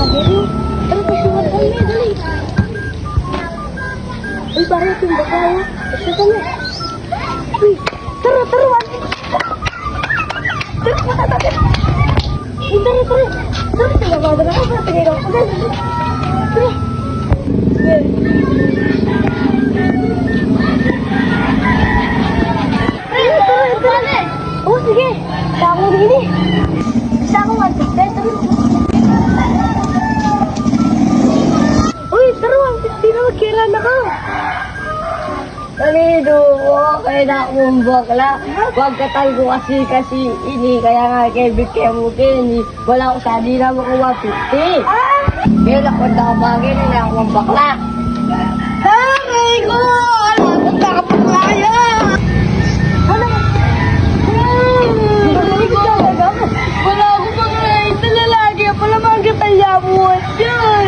vlogger yun. Tara, pasukan kami, dali. Uy, bakit yung baka yun? Pasukan na. Uy, tara, wali. Tara, punta natin. Uy, tara. Tara, tinabada na ako. Tingin ako. Tara. Tara. Oh, sige. Sa akong dini. Sa akong antipen. Uy, tara, 150 na magkira na ka. Kalido ko, kaya na akong bakla. Huwag katalgo kasi ini. Kaya nga kebit kaya mo kini. Wala ko sa di na mo ko 150. Kaya na ko nakabagay na akong bakla. Aray ko! Alam ko nakapagkaya! Wala akong pag-rate na lalaki. Wala mga katalyamuan dyan.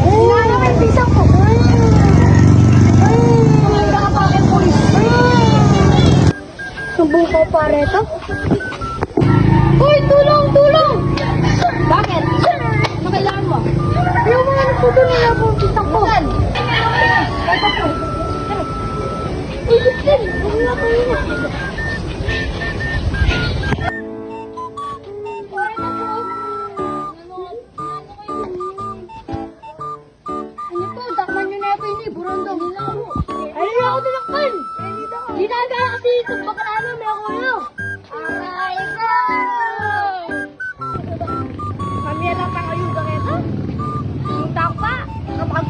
Wala may pisang ko. Sumbong ko pare ito. Uy, tulong! Bakit? Ano kailangan mo? Yung mga naputo nila po pisang ko. Uy, bitin! Wala ko yun. Ano po? Dakman nyo na ito ini. Burundong. Ayun ako tinakpan. Di talaga kasi itong bakalano may ako yun. Aray ko! Kami lang tayo yung ganito. Yung takpa. Kapag